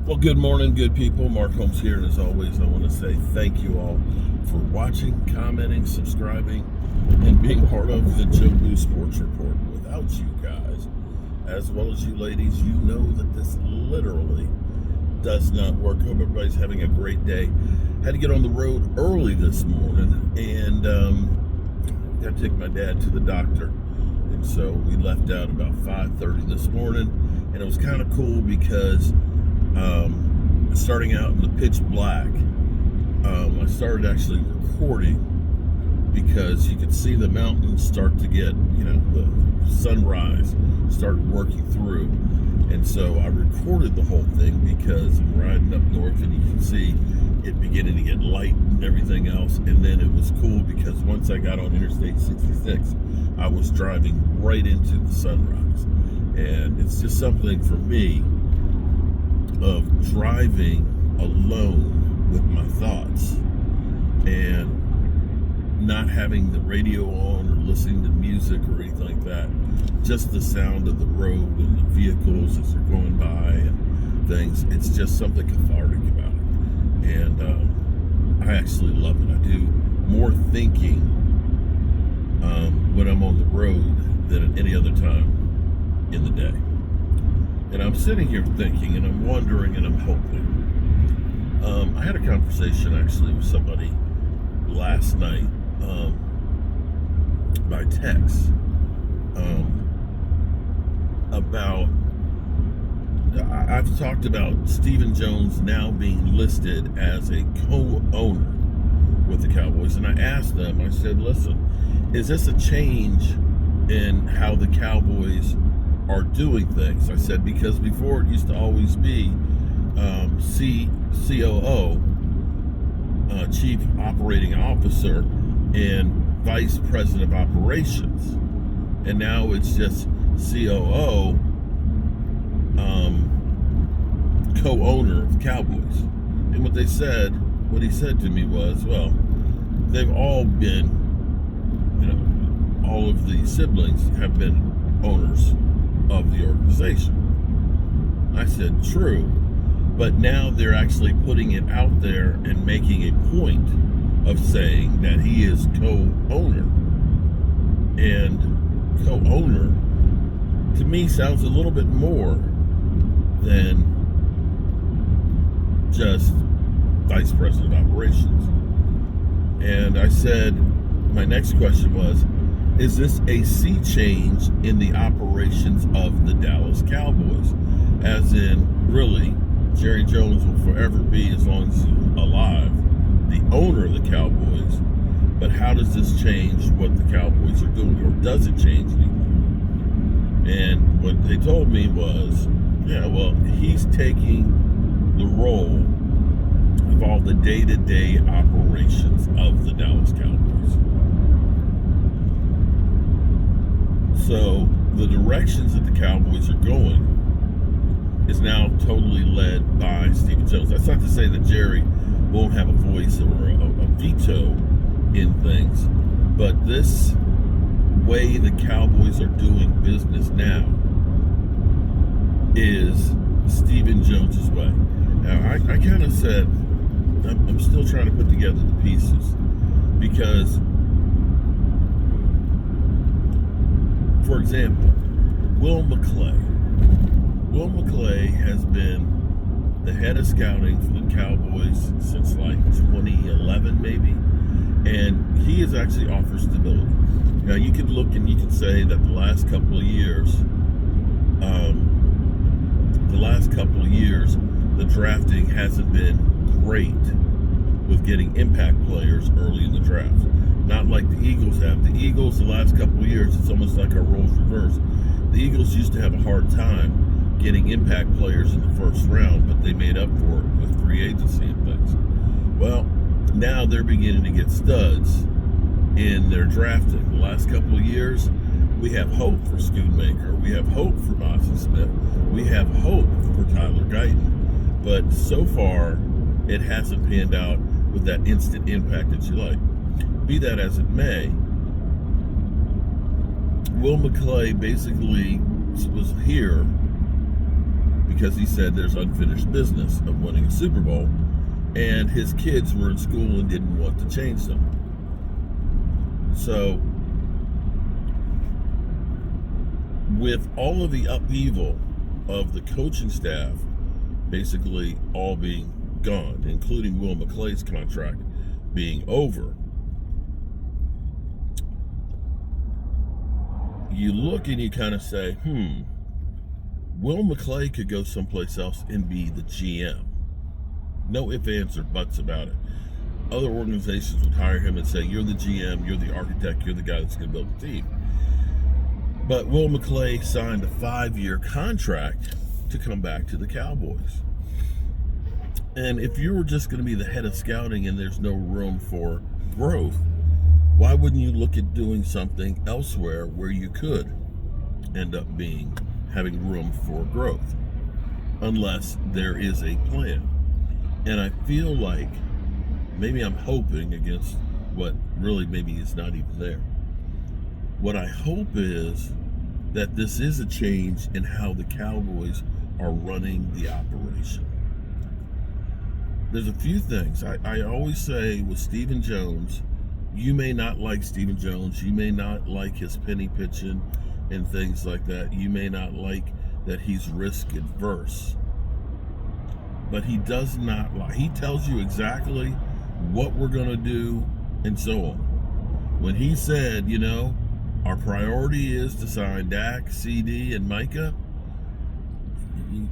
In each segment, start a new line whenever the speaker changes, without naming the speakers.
Well, good morning, good people. Mark Holmes here, and as always, I want to say thank you all for watching, commenting, subscribing, and being part of the Joe Blue Sports Report. Without you guys, as well as you ladies, you know that this literally does not work. Hope everybody's having a great day. Had to get on the road early this morning, and got to take my dad to the doctor, and so we left out about 5:30 this morning, and it was kind of cool because starting out in the pitch black, I started actually recording because you could see the mountains start to get, the sunrise started working through. And so I recorded the whole thing because I'm riding up north and you can see it beginning to get light and everything else. And then it was cool because once I got on Interstate 66, I was driving right into the sunrise. And it's just something for me of driving alone with my thoughts and not having the radio on or listening to music or anything like that. Just the sound of the road and the vehicles as they're going by and things. It's just something cathartic about it. And I actually love it. I do more thinking when I'm on the road than at any other time in the day. And I'm sitting here thinking, and I'm wondering, and I'm hoping. I had a conversation actually with somebody last night by text about. I've talked about Stephen Jones now being listed as a co-owner with the Cowboys, and I asked them. I said, "Listen, is this a change in how the Cowboys are doing things?" I said, because before it used to always be COO, Chief Operating Officer, and Vice President of Operations. And now it's just COO, co-owner of Cowboys. And what he said to me was, well, they've all been, all of the siblings have been owners of the organization. I said, true, but now they're actually putting it out there and making a point of saying that he is co-owner. And co-owner, to me, sounds a little bit more than just Vice President of Operations. And I said, my next question was, is this a sea change in the operations of the Dallas Cowboys? As in, really, Jerry Jones will forever be, as long as he's alive, the owner of the Cowboys. But how does this change what the Cowboys are doing? Or does it change anything? And what they told me was, he's taking the role of all the day-to-day operations of the Dallas Cowboys. So the directions that the Cowboys are going is now totally led by Stephen Jones. That's not to say that Jerry won't have a voice or a veto in things, but this way the Cowboys are doing business now is Stephen Jones's way. Now, I kind of said, I'm still trying to put together the pieces because, for example, Will McClay. Will McClay has been the head of scouting for the Cowboys since like 2011 maybe, and he has actually offered stability. Now you could look and you could say that the last couple of years, the drafting hasn't been great with getting impact players early in the draft. Not like the Eagles have. The Eagles, the last couple of years, it's almost like our roles reversed. The Eagles used to have a hard time getting impact players in the first round, but they made up for it with free agency and things. Well, now they're beginning to get studs in their drafting. The last couple of years, we have hope for Schoonmaker. We have hope for Mazi Smith. We have hope for Tyler Guyton. But so far, it hasn't panned out with that instant impact that you like. Be that as it may, Will McClay basically was here because he said there's unfinished business of winning a Super Bowl, and his kids were in school and didn't want to change them. So, with all of the upheaval of the coaching staff basically all being gone, including Will McClay's contract being over, you look and you kind of say, Will McClay could go someplace else and be the GM. No ifs, ands, or buts about it. Other organizations would hire him and say, you're the GM, you're the architect, you're the guy that's going to build the team. But Will McClay signed a 5-year contract to come back to the Cowboys. And if you were just going to be the head of scouting and there's no room for growth, why wouldn't you look at doing something elsewhere where you could end up having room for growth? Unless there is a plan. And I feel like, maybe I'm hoping against what really maybe is not even there. What I hope is that this is a change in how the Cowboys are running the operation. There's a few things. I always say with Stephen Jones, you may not like Stephen Jones, you may not like his penny pitching and things like that. You may not like that he's risk adverse. But he does not lie. He tells you exactly what we're going to do and so on. When he said, our priority is to sign Dak, CD, and Micah,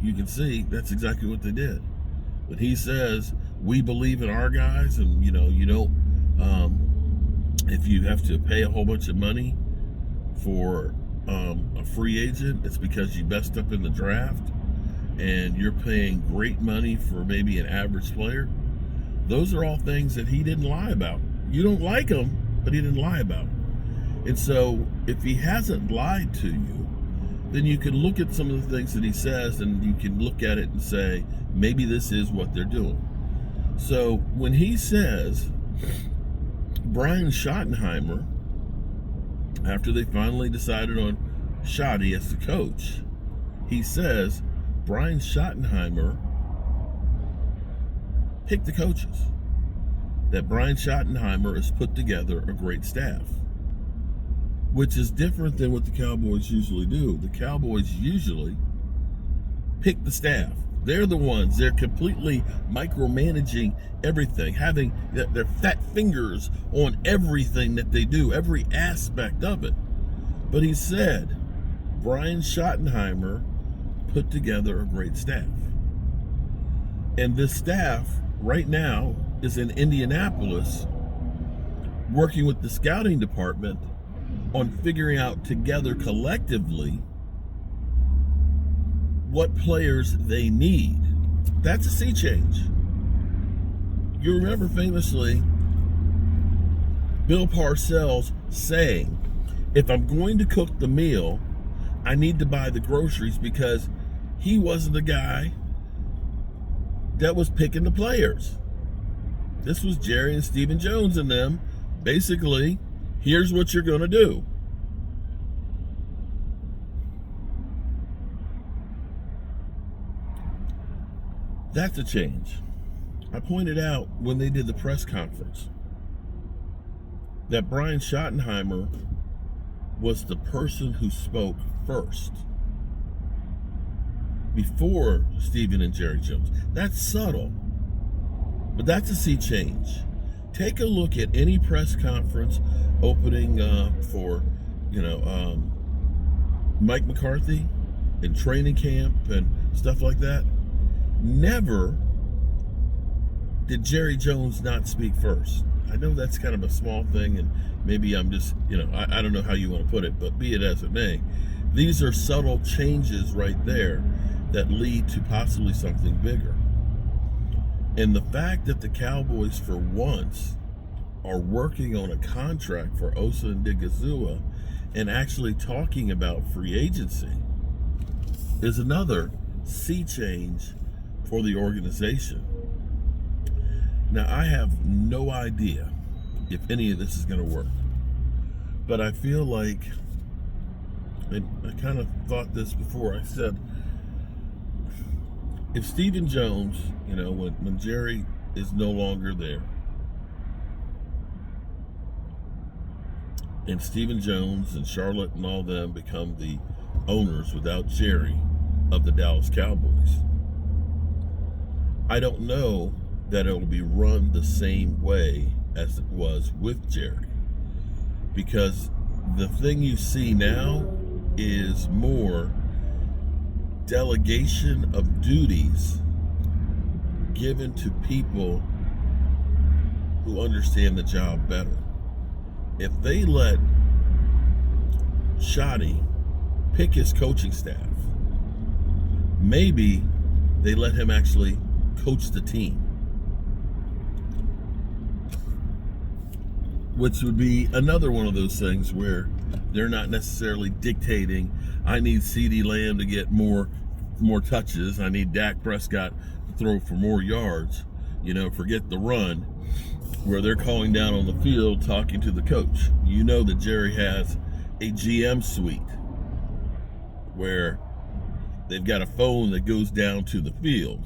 you can see that's exactly what they did. When he says, we believe in our guys, and you don't, if you have to pay a whole bunch of money for a free agent, it's because you messed up in the draft and you're paying great money for maybe an average player. Those are all things that he didn't lie about. You don't like him, but he didn't lie about it. And so if he hasn't lied to you, then you can look at some of the things that he says and you can look at it and say, maybe this is what they're doing. So when he says Brian Schottenheimer, after they finally decided on Schotty as the coach, he says Brian Schottenheimer picked the coaches. That Brian Schottenheimer has put together a great staff, which is different than what the Cowboys usually do. The Cowboys usually pick the staff. They're the ones, they're completely micromanaging everything, having their fat fingers on everything that they do, every aspect of it. But he said, Brian Schottenheimer put together a great staff. And this staff right now is in Indianapolis working with the scouting department on figuring out together collectively what players they need. That's a sea change. You remember famously Bill Parcells saying, if I'm going to cook the meal, I need to buy the groceries, because he wasn't the guy that was picking the players. This was Jerry and Stephen Jones and them. Basically, here's what you're going to do. That's a change. I pointed out when they did the press conference that Brian Schottenheimer was the person who spoke first before Stephen and Jerry Jones. That's subtle, but that's a sea change. Take a look at any press conference opening for, Mike McCarthy in training camp and stuff like that. Never did Jerry Jones not speak first. I know that's kind of a small thing, and maybe I'm just, I don't know how you want to put it, but be it as it may, these are subtle changes right there that lead to possibly something bigger. And the fact that the Cowboys, for once, are working on a contract for Osa and Digazua and actually talking about free agency is another sea change for the organization. Now, I have no idea if any of this is going to work, but I feel like, and I kind of thought this before, I said, if Stephen Jones, when Jerry is no longer there, and Stephen Jones and Charlotte and all them become the owners without Jerry of the Dallas Cowboys, I don't know that it'll be run the same way as it was with Jerry. Because the thing you see now is more delegation of duties given to people who understand the job better. If they let Shoddy pick his coaching staff, maybe they let him actually coach the team, which would be another one of those things where they're not necessarily dictating, I need CeeDee Lamb to get more touches, I need Dak Prescott to throw for more yards, forget the run, where they're calling down on the field talking to the coach. You know that Jerry has a GM suite where they've got a phone that goes down to the field.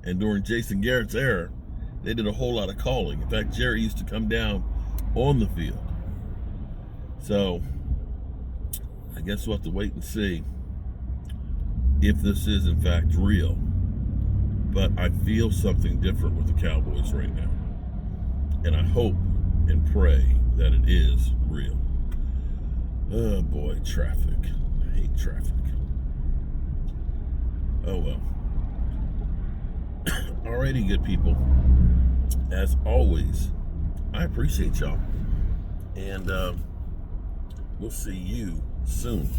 And during Jason Garrett's era, they did a whole lot of calling. In fact, Jerry used to come down on the field. So, I guess we'll have to wait and see if this is in fact real. But I feel something different with the Cowboys right now. And I hope and pray that it is real. Oh boy, traffic. I hate traffic. Oh well. Alrighty, good people. As always, I appreciate y'all. And we'll see you soon.